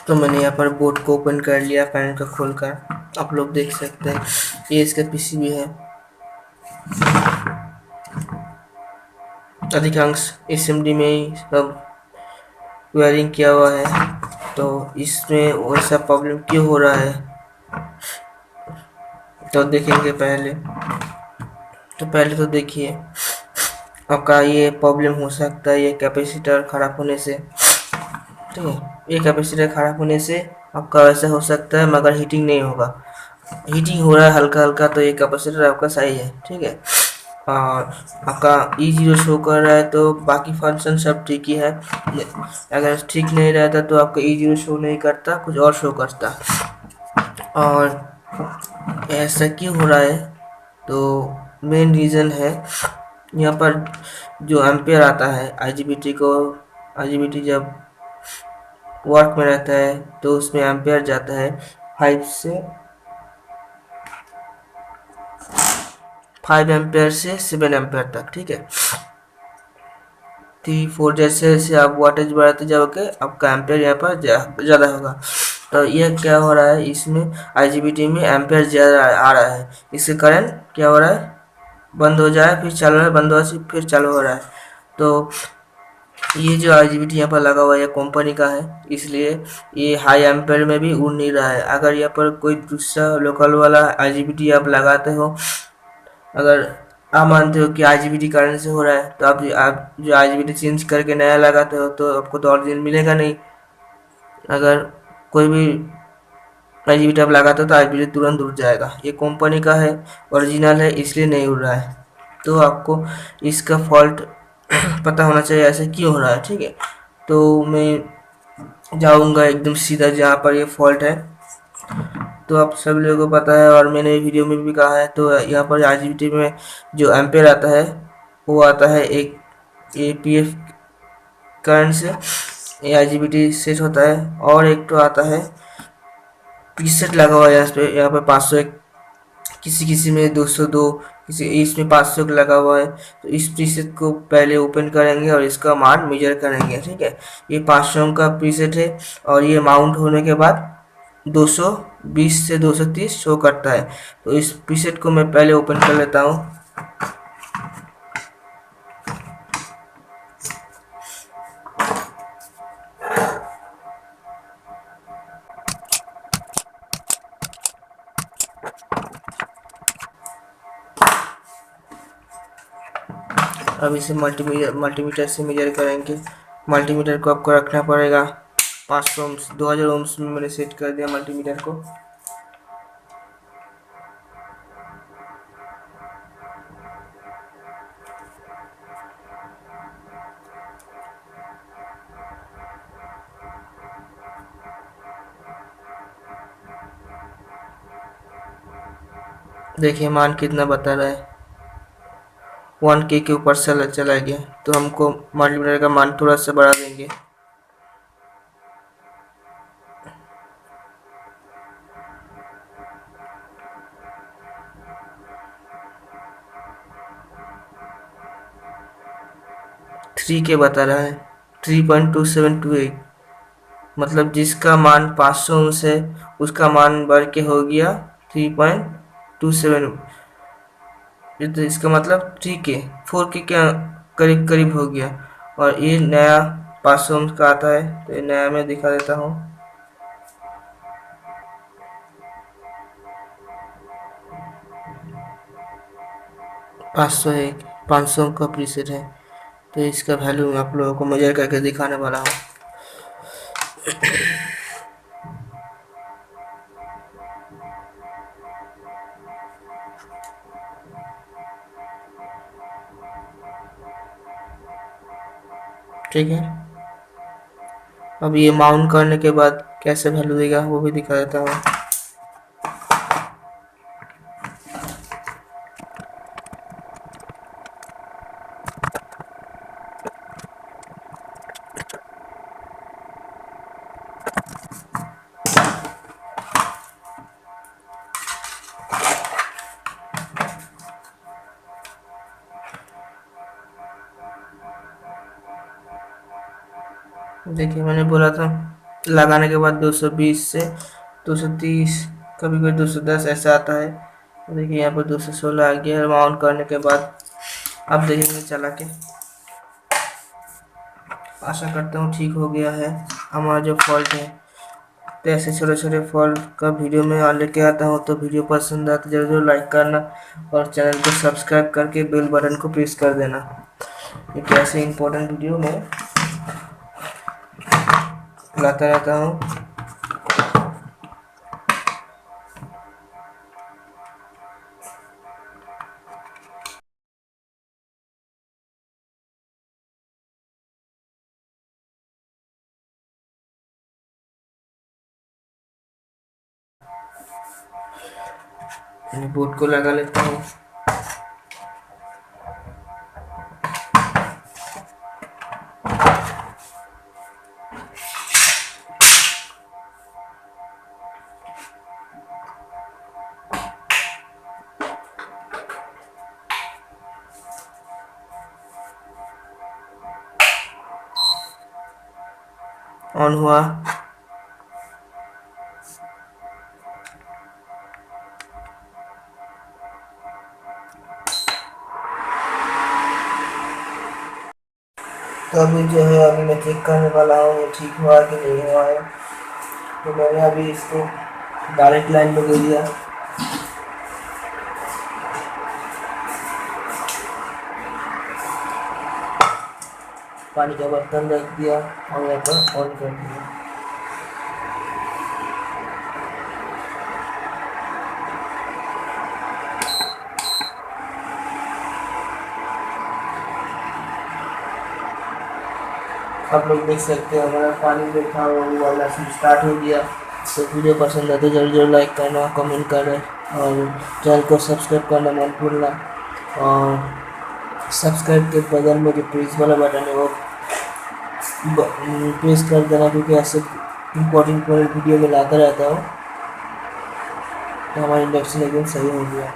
तो मैंने यहाँ पर बोर्ड को ओपन कर लिया फैन का खोलकर, आप लोग देख सकते हैं ये इसका पीसीबी है। अधिकांश एसएमडी में ही सब वायरिंग किया हुआ है, तो इसमें वैसा प्रॉब्लम क्यों हो रहा है तो देखेंगे। पहले तो देखिए, आपका ये प्रॉब्लम हो सकता है ये कैपेसिटर खराब होने से। ठीक है, ये कैपेसिटर खराब होने से आपका ऐसा हो सकता है, मगर हीटिंग नहीं होगा। हीटिंग हो रहा है हल्का हल्का, तो ये कैपेसिटर आपका सही है। ठीक है, और आपका E0 शो कर रहा है तो बाकी फंक्शन सब ठीक ही है। अगर ठीक नहीं रहता तो आपका E0 शो नहीं करता, कुछ और शो करता। और ऐसा क्यों हो रहा है, तो मेन रीज़न है यहाँ पर जो एम्पेयर आता है आईजीबीटी जब वर्क में रहता है तो उसमें एम्पेयर जाता है 5 एम्पेयर से 7 एम्पेयर तक। ठीक है, 3 4 जैसे जैसे आप वोल्टेज बढ़ाते जाओगे आपका एम्पेयर यहाँ पर ज़्यादा होगा। तो यह क्या हो रहा है, इसमें आईजीबीटी में एम्पेयर ज़्यादा आ रहा है, इसके कारण क्या हो रहा है, बंद हो जाए फिर चालू है, बंद हो जाए फिर चालू हो रहा है। तो ये जो आईजीबीटी यहाँ पर लगा हुआ है कंपनी का है, इसलिए ये हाई एम्पेयर में भी उड़ नहीं रहा है। अगर यहाँ पर कोई दूसरा लोकल वाला आईजीबीटी आप लगाते हो, अगर आप मानते हो कि आईजीबीटी कारण से हो रहा है, तो आप जो आईजीबीटी चेंज करके नया लगाते हो तो आपको तो ओरिजिनल मिलेगा नहीं। अगर कोई भी आईजीबीटी आप लगाते हो तो आईजीबीटी तुरंत उड़ जाएगा। ये कंपनी का है, ओरिजिनल है, इसलिए नहीं उड़ रहा है। तो आपको इसका फॉल्ट पता होना चाहिए ऐसे क्यों हो रहा है। ठीक है, तो मैं जाऊंगा एकदम सीधा जहाँ पर ये फॉल्ट है। तो आप सब लोगों को पता है और मैंने वीडियो में भी कहा है, तो यहाँ पर आईजीबीटी में जो एम्पेयर आता है वो आता है एक एपीएफ करंट से, ये आईजीबीटी सेट होता है। और एक तो आता है प्रीसेट लगा हुआ है यहाँ पे 501, किसी किसी में 202, किसी इसमें 500 का लगा हुआ है। तो इस प्रीसेट को पहले ओपन करेंगे और इसका मान मेजर करेंगे। ठीक है, ये 500 का प्रीसेट है और ये माउंट होने के बाद 220 से 230 शो करता है। तो इस प्रीसेट को मैं पहले ओपन कर लेता हूँ। अब इसे मल्टीमीटर से मेजर करेंगे। मल्टीमीटर को आपको रखना पड़ेगा 500 ओम्स, 2000 ओम्स में मैंने सेट कर दिया मल्टीमीटर को। देखिए मान कितना बता रहा है, 1K के ऊपर चला गया। तो हमको मल्टीमीटर का मान थोड़ा सा बढ़ा देंगे। थ्री के बता रहा है, 3.2728, मतलब जिसका मान 500 ओम्स है उसका मान बढ़ के हो गया 3.27। तो इसका मतलब 4K के करीब करीब हो गया। और ये नया 500 ओम्स का आता है, तो ये नया मैं दिखा देता हूँ। पाँच सौ का प्रीसेट है, तो इसका वैल्यू आप लोगों को मेजर करके दिखाने वाला हूँ। ठीक है, अब ये माउंट करने के बाद कैसे वैल्यू देगा वो भी दिखा देता हूँ। देखिए मैंने बोला था लगाने के बाद 220 से 230, कभी कभी 210 ऐसा आता है। तो देखिए यहाँ पर 216 आ गया। ऑन करने के बाद अब देखेंगे चला के, आशा करता हूँ ठीक हो गया है हमारा जो फॉल्ट है। तो ऐसे छोटे छोटे फॉल्ट का वीडियो में लेके आता हूँ। तो वीडियो पसंद आए तो जरूर लाइक करना और चैनल को सब्सक्राइब करके बेल बटन को प्रेस कर देना। एक ऐसे इम्पोर्टेंट वीडियो में लाता रहता हूँ। बोर्ड को लगा लेता हूँ। ऑन हुआ। तो अभी जो है अभी मैं चेक करने वाला हूँ ठीक हुआ कि नहीं हुआ है। तो मैंने अभी इसको डायरेक्ट लाइन में दे दिया। पानी का बर्तन रख दिया और यहाँ पर ऑन कर दिया। आप लोग देख सकते हो हमारा पानी देखा वो वाला स्टार्ट हो गया। तो वीडियो पसंद है तो जरूर जरूर लाइक करना, कमेंट करना और चैनल को सब्सक्राइब करना मत भूलना। और सब्सक्राइब के बगल में जो प्रेस वाला बटन है वो प्रेस कर देना, क्योंकि ऐसे इम्पोर्टेंट वीडियो में लाता रहता हूँ। तो हमारा इंडक्शन एकदम सही हो गया।